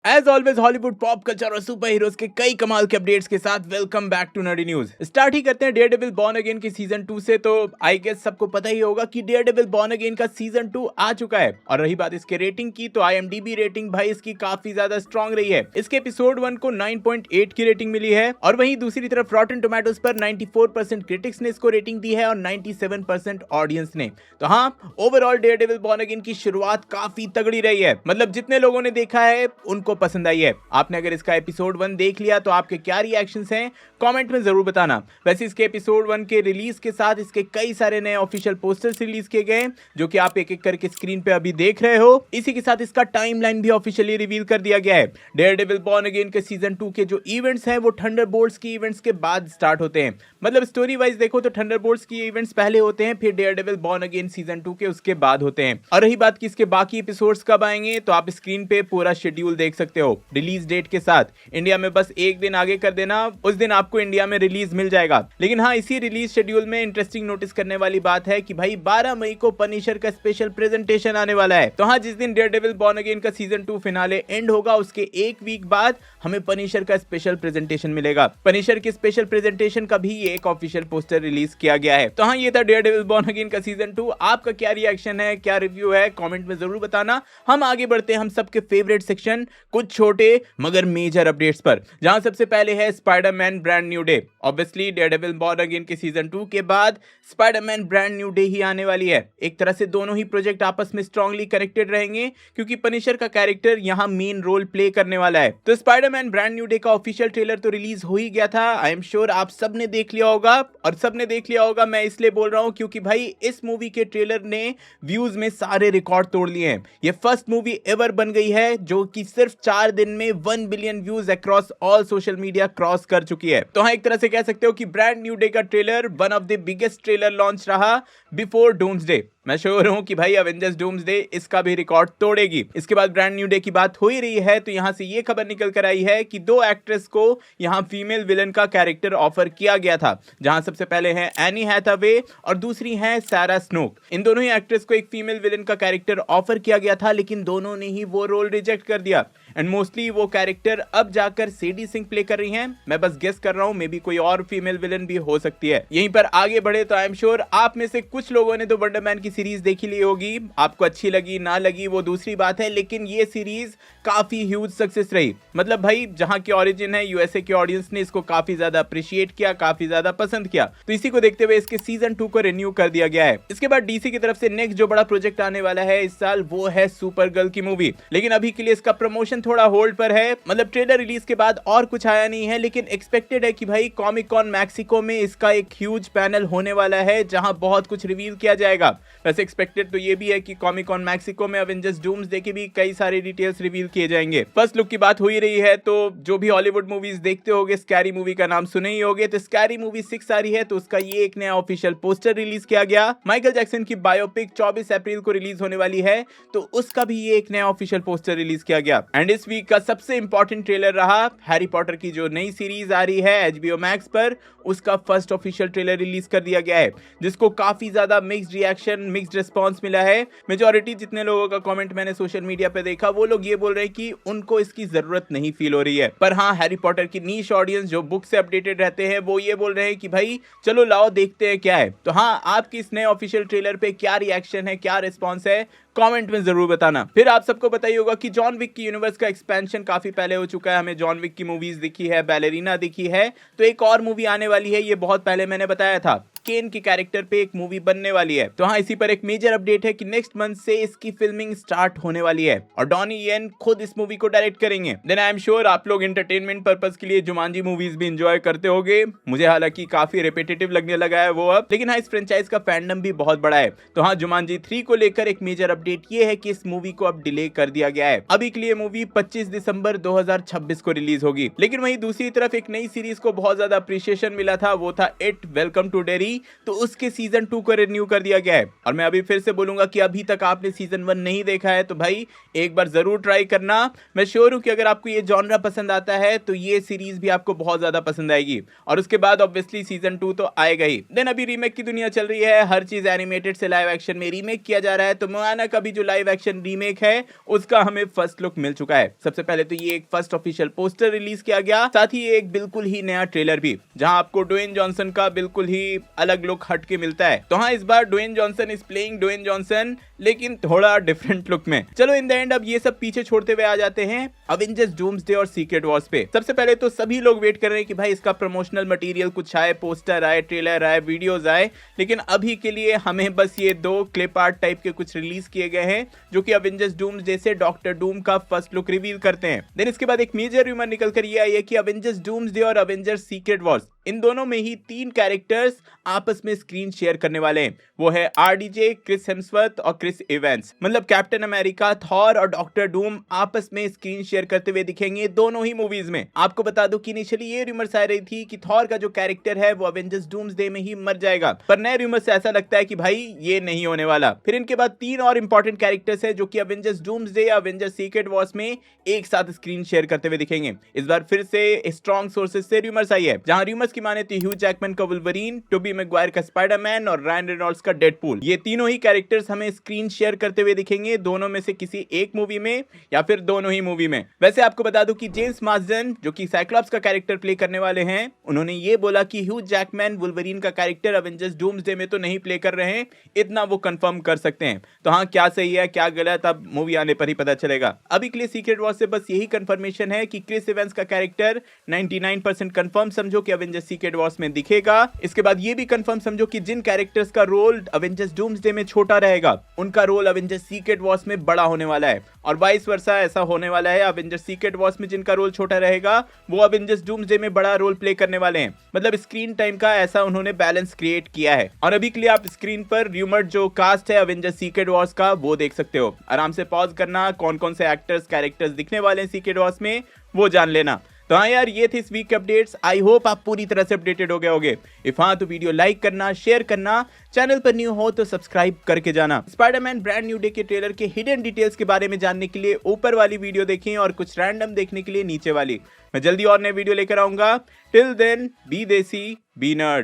As always Hollywood pop culture और super heroes के कई कमाल के अपडेट्स के साथ welcome back to nerdy news. Start ही करते हैं डेयरडेविल बॉर्न अगेन की सीजन 2 से। तो आई गेस सबको पता ही होगा कि डेयरडेविल बॉर्न अगेन का सीजन 2 आ चुका है। और रही बात इसके रेटिंग की, तो IMDb रेटिंग भाई इसकी काफी ज्यादा स्ट्रांग रही है। इसके एपिसोड 1 को 9.8 की रेटिंग मिली है और वहीं दूसरी तरफ रॉटन टोमेटोज पर 94% क्रिटिक्स ने इसको रेटिंग दी है और 97% ऑडियंस ने। तो हाँ, ओवरऑल डेयरडेविल बॉर्न अगेन की शुरुआत काफी तगड़ी रही है। मतलब जितने लोगों ने देखा है उनको पसंद आई है। आपने अगर इसका एपिसोड 1 देख लिया तो आपके क्या रिएक्शंस हैं कमेंट में जरूर बताना। वैसे इसके एपिसोड 1 के रिलीज के साथ इसके कई सारे नए ऑफिशियल पोस्टर्स रिलीज किए गए जो कि आप एक एक करके स्क्रीन पे अभी देख रहे हो। इसी के साथ इसका टाइमलाइन भी ऑफिशियली रिवील कर दिया गया है। डेयरडेविल बॉर्न अगेन के सीजन 2 के जो इवेंट्स हैं वो थंडरबोल्ट्स की इवेंट्स के बाद स्टार्ट होते हैं। मतलब स्टोरी वाइज देखो तो थंडरबोल्ट्स की इवेंट्स पहले होते हैं, फिर डेयरडेविल बॉर्न अगेन सीजन 2 के उसके बाद होते हैं। और रही बात कि इसके बाकी एपिसोड्स कब आएंगे, तो आप स्क्रीन पे पूरा शेड्यूल देख सकते हो रिलीज डेट के साथ। इंडिया में बस एक दिन आगे कर देना, उस दिन आपको इंडिया में रिलीज मिल जाएगा। लेकिन हाँ, इसी रिलीज शेड्यूल में इंटरेस्टिंग नोटिस करने वाली बात है कि भाई 12 मई को पनिशर का स्पेशल प्रेजेंटेशन आने वाला है। तो हाँ, जिस दिन डेयरडेविल बॉर्न अगेन का सीजन 2 फिनाले एंड होगा उसके एक वीक बाद हमें पनिशर का स्पेशल प्रेजेंटेशन मिलेगा। पनिशर के स्पेशल प्रेजेंटेशन का भी एक ऑफिशियल पोस्टर रिलीज किया गया है। तो हाँ, ये था डेयरडेविल बॉर्न अगेन का सीजन 2। आपका क्या रिएक्शन है, क्या रिव्यू है, कमेंट में जरूर बताना। हम आगे बढ़ते हैं हम सबके फेवरेट सेक्शन, कुछ छोटे मगर मेजर अपडेट्स पर, जहां सबसे पहले है Spiderman brand new day. Obviously Daredevil born again के सीजन 2 के बाद स्पाइडरमैन ब्रांड न्यू डे ही आने वाली है। एक तरह से दोनों ही प्रोजेक्ट आपस में स्ट्रांगली कनेक्टेड रहेंगे क्योंकि पनिशर का कैरेक्टर यहां मेन रोल प्ले करने वाला है। तो स्पाइडरमैन ब्रांड न्यू डे का ऑफिशियल ट्रेलर तो रिलीज हो ही गया था। आई एम श्योर आप सबने देख लिया होगा, और सबने देख लिया होगा मैं इसलिए बोल रहा हूं क्योंकि भाई इस मूवी के ट्रेलर ने व्यूज में सारे रिकॉर्ड तोड़ लिए हैं। ये फर्स्ट मूवी एवर बन गई है जो कि सिर्फ 4 दिन में 1 billion views across all social media cross कर चुकी है। तो हाँ, एक तरह से कह सकते हो कि ब्रांड न्यू डे का trailer one of the biggest trailer launch रहा बिफोर डूम्सडे। मैं श्योर हूं कि भाई अवेंजर्स डूम्सडे इसका भी रिकॉर्ड तोड़ेगी। इसके बाद ब्रांड न्यू डे की बात हो ही रही है तो यहां से ये खबर निकल कर आई है कि 2 एक्ट्रेस को यहां फीमेल विलन का कैरेक्टर ऑफर किया गया था, जहां सबसे पहले है एनी हैथवे और दूसरी है सारा स्नोक। इन दोनों ही एक्ट्रेस को एक फीमेल विलन का कैरेक्टर ऑफर किया गया था, लेकिन दोनों ने ही वो रोल रिजेक्ट कर दिया। एंड मोस्टली वो कैरेक्टर अब जाकर सेडी सिंह प्ले कर रही हैं। मैं बस गेस कर रहा हूं, मे बी कोई और फीमेल विलन भी हो सकती है। यहीं पर आगे बढ़े तो आई एम श्योर आप में से कुछ लोगों ने तो वंडरमैन की सीरीज देखी ली होगी। आपको अच्छी लगी ना लगी वो दूसरी बात है, लेकिन ये सीरीज काफी ह्यूज सक्सेस रही। मतलब भाई जहां की ओरिजिन है USA के ऑडियंस ने इसको काफी ज्यादा अप्रिशिएट किया, काफी ज्यादा पसंद किया। तो इसी को देखते हुए इसके सीजन 2 को रिन्यू कर दिया गया है। इसके बाद DC की तरफ से नेक्स्ट जो बड़ा प्रोजेक्ट आने वाला है इस साल वो है सुपर गर्ल की मूवी। लेकिन अभी के लिए इसका प्रमोशन थोड़ा होल्ड पर है। मतलब ट्रेलर रिलीज के बाद और कुछ आया नहीं है, लेकिन एक्सपेक्टेड है कि भाई कॉमिक कॉन मैक्सिको में इसका एक ह्यूज पैनल होने वाला है जहां बहुत कुछ रिवील किया जाएगा। वैसे एक्सपेक्टेड तो ये भी है कि कॉमिक कॉन मैक्सिको में अवेंजर्स डूम्सडे के भी कई सारे डिटेल्स रिवील किए जाएंगे। फर्स्ट लुक की बात हो ही रही है तो जो भी हॉलीवुड मूवीज देखते होगे स्कैरी मूवी का नाम सुने ही होगे। तो स्कैरी मूवी 6 आ रही है तो उसका ये एक नया ऑफिशियल पोस्टर रिलीज किया गया। माइकल जैक्सन की बायोपिक 24 अप्रैल को रिलीज होने वाली है तो उसका भी ये एक नया ऑफिशियल पोस्टर रिलीज किया गया। एंड इस वीक का सबसे इंपॉर्टेंट ट्रेलर रहा हैरी पॉटर की जो नई सीरीज आ रही है HBO मैक्स पर, उसका फर्स्ट ऑफिशियल ट्रेलर रिलीज कर दिया गया है, जिसको काफी ज्यादा मिक्स्ड रिएक्शन, मिक्स्ड रिस्पांस मिला है। मेजॉरिटी जितने लोगों का कमेंट मैंने सोशल मीडिया पे देखा वो लोग ये बोल रहे हैं कि उनको इसकी जरूरत नहीं फील हो रही है। पर हाँ, हैरी पॉटर की नीश ऑडियंस जो बुक से अपडेटेड रहते हैं वो ये बोल रहे हैं कि भाई चलो लाओ देखते हैं क्या है। तो हाँ, आपकी इस नए ऑफिशियल ट्रेलर पे क्या रिएक्शन है, क्या रिस्पॉन्स है, कमेंट में जरूर बताना। फिर आप सबको पता ही होगा कि जॉन विक की यूनिवर्स का एक्सपेंशन काफी पहले हो चुका है। हमें जॉन विक की मूवीज दिखी है, बैलेरिना दिखी है, तो एक और मूवी आने वाली है, ये बहुत पहले मैंने बताया था। केन के कैरेक्टर पे एक मूवी बनने वाली है। तो हाँ, इसी पर एक मेजर अपडेट है कि नेक्स्ट मंथ से इसकी फिल्मिंग स्टार्ट होने वाली है और डॉनी येन खुद इस मूवी को डायरेक्ट करेंगे। देन आई एम श्योर आप लोग एंटरटेनमेंट पर्पस के लिए जुमानजी मूवीज भी एंजॉय करते होंगे। मुझे हालांकि काफी रिपीटेटिव लगने लगा है वो अब, लेकिन हाँ, इस फ्रेंचाइज का फैंडम भी बहुत बड़ा है। तो हाँ, जुमानजी 3 को लेकर एक मेजर अपडेट ये है कि इस मूवी को अब डिले कर दिया गया है। अभी के लिए मूवी 25 दिसंबर 2026 को रिलीज होगी। लेकिन वहीं दूसरी तरफ एक नई सीरीज को बहुत ज्यादा अप्रिशिएशन मिला था, वो था इट वेलकम टू डेरी। गई तो उसके सीजन 2 को रिन्यू कर दिया गया है। और मैं अभी फिर से बोलूंगा कि अभी तक आपने सीजन 1 नहीं देखा है तो भाई एक बार जरूर ट्राई करना। मैं श्योर हूं कि अगर आपको ये जॉनरा पसंद आता है तो ये सीरीज भी आपको बहुत ज्यादा पसंद आएगी। और उसके बाद ऑब्वियसली सीजन 2 तो आएगा ही। देन अभी रीमेक की दुनिया चल रही है, हर चीज एनिमेटेड से लाइव एक्शन में रीमेक किया जा रहा है। तो मोआना का भी जो लाइव एक्शन रीमेक है उसका हमें फर्स्ट लुक मिल चुका है। सबसे पहले तो ये एक फर्स्ट ऑफिशियल पोस्टर रिलीज किया गया, साथ ही एक बिल्कुल ही नया ट्रेलर भी, जहां आपको ड्वेन जॉनसन का बिल्कुल ही अलग लुक हटके मिलता है। तो हाँ, इस बार Dwayne Johnson is playing Dwayne Johnson, लेकिन थोड़ा डिफरेंट लुक में। चलो इन द एंड अब ये सब पीछे छोड़ते हुए आ जाते हैं अवेंजर्स डूम्सडे और सीक्रेट वॉर्स पे। सबसे पहले तो सभी लोग वेट कर रहे हैं कि भाई इसका प्रमोशनल मटेरियल कुछ आए, पोस्टर आए, ट्रेलर आए, वीडियोस आए, लेकिन अभी के लिए हमें बस ये 2 क्लिप आर्ट टाइप के कुछ रिलीज किए गए हैं जो कि अवेंजर्स डूम्सडे से डॉक्टर डूम का फर्स्ट लुक रिवील करते हैं। देन इसके बाद एक मेजर रूमर निकल कर ये आई है कि अवेंजर्स डूम्सडे और अवेंजर्स सीक्रेट वॉर्स, इन दोनों में ही 3 कैरेक्टर्स आपस में स्क्रीन शेयर करने वाले हैं। वो है आरडीजे, क्रिस हेम्सवर्थ और क्रिस इवेंस। मतलब कैप्टन अमेरिका, थॉर और डॉक्टर डूम आपस में स्क्रीन शेयर करते हुए दिखेंगे दोनों ही मूवीज में। आपको बता दूं कि इनिशियली ये रूमर्स आ रही थी कि थॉर का जो कैरेक्टर है वो अवेंजर्स डूम्सडे में ही मर जाएगा, पर नए रूमर्स से ऐसा लगता है कि भाई ये नहीं होने वाला। फिर इनके बाद 3 और इंपॉर्टेंट कैरेक्टर्स है जो कि अवेंजर्स डूम्सडे या अवेंजर्स सीक्रेट वॉर्स में एक साथ स्क्रीन शेयर करते हुए दिखेंगे। इस बार फिर से स्ट्रॉन्ग सोर्सेज से रूमर्स आई है, जहां रूमर्स की माने तो ह्यू जैकमैन का वुल्वरीन, टोबी मैगवायर का स्पाइडरमैन और रायन रेनॉल्ड्स का डेडपूल, ये तीनों ही कैरेक्टर्स हमें स्क्रीन शेयर करते हुए दिखेंगे दोनों में से किसी एक मूवी में या फिर दोनों ही मूवी में। वैसे आपको बता दूं कि जेम्स मार्सडन जो कि साइक्लॉप्स का कैरेक्टर प्ले करने वाले हैं, उन्होंने ये बोला कि ह्यू जैकमैन वुल्वरीन का कैरेक्टर अवेंजर्स डूम्सडे में तो नहीं प्ले कर रहे हैं, इतना वो कंफर्म कर सकते हैं। तो हाँ, क्या सही है क्या गलत अब मूवी आने पर ही पता चलेगा। अभी के लिए सीक्रेट वॉर्स से बस यही कंफर्मेशन है कि क्रिस इवेंस का कैरेक्टर 99% कंफर्म समझो कि अवेंजर्स सीक्रेट वॉर्स में दिखेगा। इसके बाद ये भी कंफर्म समझो कि जिन कैरेक्टर्स का रोल अवेंजर्स डूम्सडे में छोटा रहेगा उनका रोल अवेंजर्स सीक्रेट वॉर्स में बड़ा होने वाला है, और वाइस वर्सा ऐसा होने वाला है। अवेंजर्स सीक्रेट वॉर्स में जिनका रोल छोटा रहेगा वो अवेंजर्स डूम्सडे में बड़ा रोल प्ले करने वाले हैं। मतलब स्क्रीन टाइम का ऐसा उन्होंने बैलेंस क्रिएट किया है। और अभी के लिए आप स्क्रीन पर रूमर्ड जो कास्ट है अवेंजर्स सीक्रेट वॉर्स का वो देख सकते हो। आराम से पॉज करना, कौन कौन से एक्टर्स कैरेक्टर्स दिखने वाले हैं सीक्रेट वॉर्स में वो जान लेना। तो हाँ यार, ये थे इस वीक के अपडेट्स। आई होप आप पूरी तरह से अपडेटेड हो गए होगे। इफ हाँ तो वीडियो लाइक करना, शेयर करना, चैनल पर न्यू हो तो सब्सक्राइब करके जाना। स्पाइडरमैन ब्रांड न्यू डे के ट्रेलर के हिडन डिटेल्स के बारे में जानने के लिए ऊपर वाली वीडियो देखें और कुछ रैंडम देखने के लिए नीचे वाली। मैं जल्दी और नए वीडियो लेकर आऊंगा। टिल देन बी देसी बी नर्ड।